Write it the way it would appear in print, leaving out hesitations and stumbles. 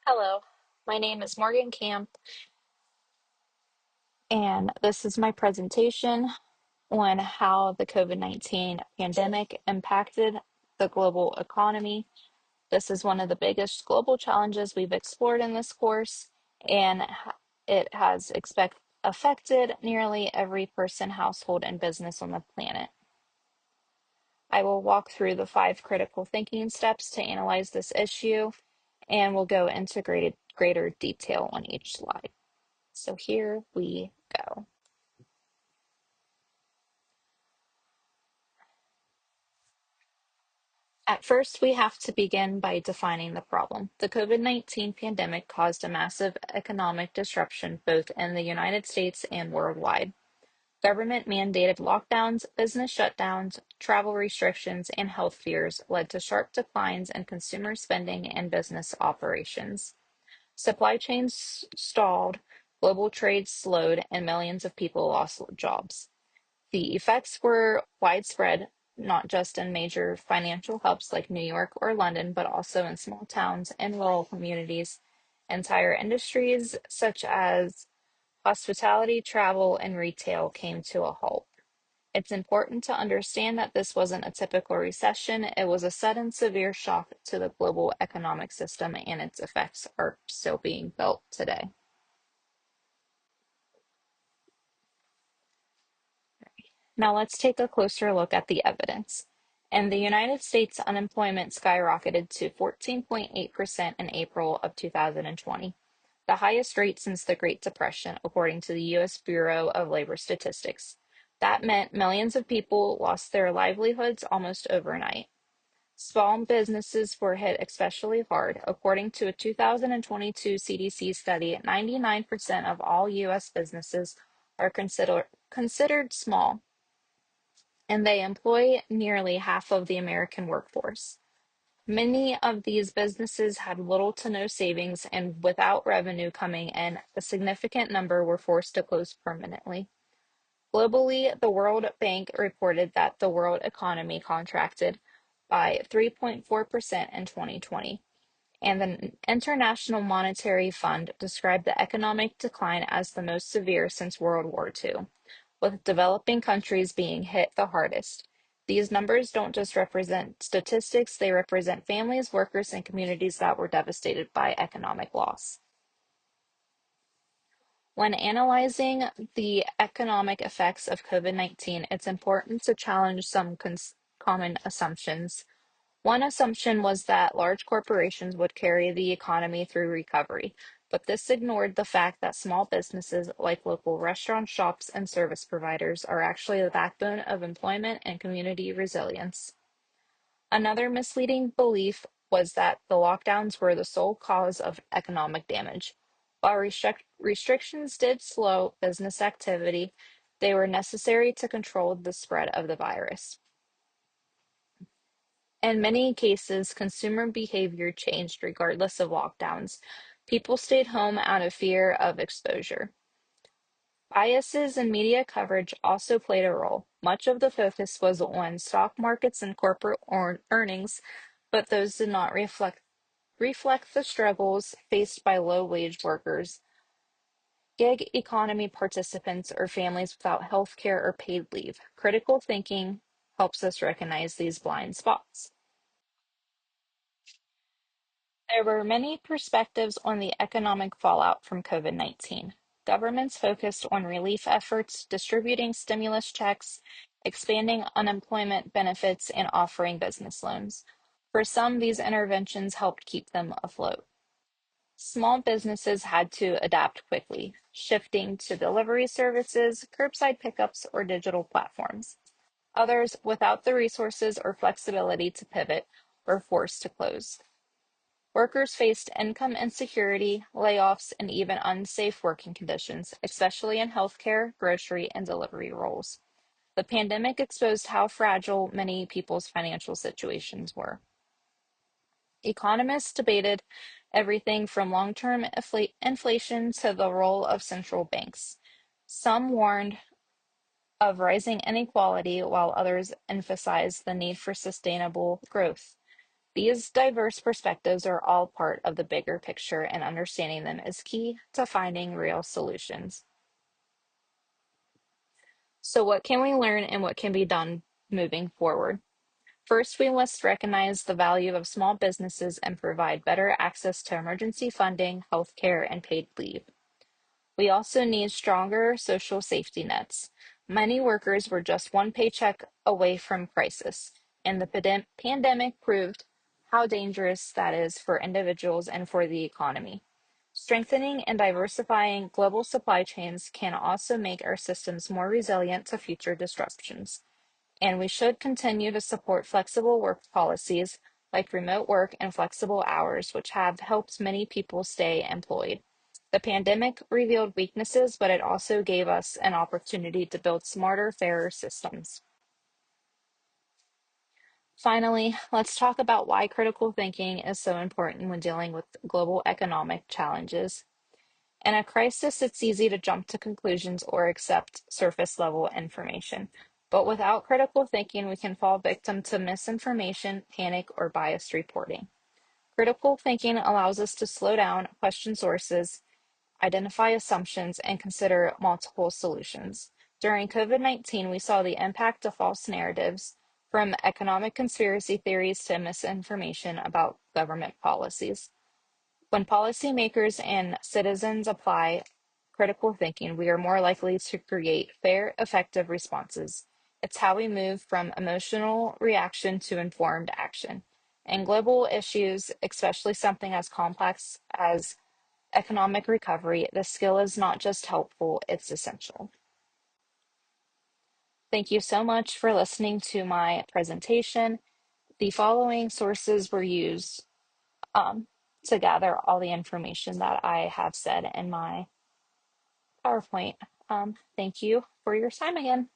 Hello, my name is Morgan Camp, and this is my presentation on how the COVID-19 pandemic impacted the global economy. This is one of the biggest global challenges we've explored in this course, and it has affected nearly every person, household, and business on the planet. I will walk through the 5 critical thinking steps to analyze this issue, and we'll go into greater detail on each slide. So here we go. At first, we have to begin by defining the problem. The COVID-19 pandemic caused a massive economic disruption both in the United States and worldwide. Government mandated lockdowns, business shutdowns, travel restrictions, and health fears led to sharp declines in consumer spending and business operations. Supply chains stalled, global trade slowed, and millions of people lost jobs. The effects were widespread, not just in major financial hubs like New York or London, but also in small towns and rural communities. Entire industries such as hospitality, travel, and retail came to a halt. It's important to understand that this wasn't a typical recession. It was a sudden, severe shock to the global economic system, and its effects are still being felt today. Now let's take a closer look at the evidence. In the United States, unemployment skyrocketed to 14.8% in April of 2020, the highest rate since the Great Depression, according to the U.S. Bureau of Labor Statistics. That meant millions of people lost their livelihoods almost overnight. Small businesses were hit especially hard. According to a 2022 CDC study, 99% of all U.S. businesses are considered small, and they employ nearly half of the American workforce. Many of these businesses had little to no savings, and without revenue coming in, a significant number were forced to close permanently. Globally, the World Bank reported that the world economy contracted by 3.4% in 2020, and the International Monetary Fund described the economic decline as the most severe since World War II, with developing countries being hit the hardest. These numbers don't just represent statistics, they represent families, workers, and communities that were devastated by economic loss. When analyzing the economic effects of COVID-19, it's important to challenge some common assumptions. One assumption was that large corporations would carry the economy through recovery, but this ignored the fact that small businesses like local restaurant shops and service providers are actually the backbone of employment and community resilience. Another misleading belief was that the lockdowns were the sole cause of economic damage. While restrictions did slow business activity, they were necessary to control the spread of the virus. In many cases, consumer behavior changed regardless of lockdowns. People stayed home out of fear of exposure. Biases in media coverage also played a role. Much of the focus was on stock markets and corporate earnings, but those did not reflect the struggles faced by low-wage workers, gig economy participants, or families without health care or paid leave. Critical thinking helps us recognize these blind spots. There were many perspectives on the economic fallout from COVID-19. Governments focused on relief efforts, distributing stimulus checks, expanding unemployment benefits, and offering business loans. For some, these interventions helped keep them afloat. Small businesses had to adapt quickly, shifting to delivery services, curbside pickups, or digital platforms. Others, without the resources or flexibility to pivot, were forced to close. Workers faced income insecurity, layoffs, and even unsafe working conditions, especially in healthcare, grocery, and delivery roles. The pandemic exposed how fragile many people's financial situations were. Economists debated everything from long-term inflation to the role of central banks. Some warned of rising inequality, while others emphasized the need for sustainable growth. These diverse perspectives are all part of the bigger picture, and understanding them is key to finding real solutions. So, what can we learn and what can be done moving forward? First, we must recognize the value of small businesses and provide better access to emergency funding, healthcare, and paid leave. We also need stronger social safety nets. Many workers were just one paycheck away from crisis, and the pandemic proved how dangerous that is for individuals and for the economy. Strengthening and diversifying global supply chains can also make our systems more resilient to future disruptions. And we should continue to support flexible work policies like remote work and flexible hours, which have helped many people stay employed. The pandemic revealed weaknesses, but it also gave us an opportunity to build smarter, fairer systems. Finally, let's talk about why critical thinking is so important when dealing with global economic challenges. In a crisis, it's easy to jump to conclusions or accept surface level information. But without critical thinking, we can fall victim to misinformation, panic, or biased reporting. Critical thinking allows us to slow down, question sources, identify assumptions, and consider multiple solutions. During COVID-19, we saw the impact of false narratives, from economic conspiracy theories to misinformation about government policies. When policymakers and citizens apply critical thinking, we are more likely to create fair, effective responses. It's how we move from emotional reaction to informed action. And global issues, especially something as complex as economic recovery, the skill is not just helpful, it's essential. Thank you so much for listening to my presentation. The following sources were used um, to gather all the information that I have said in my PowerPoint. Thank you for your time again.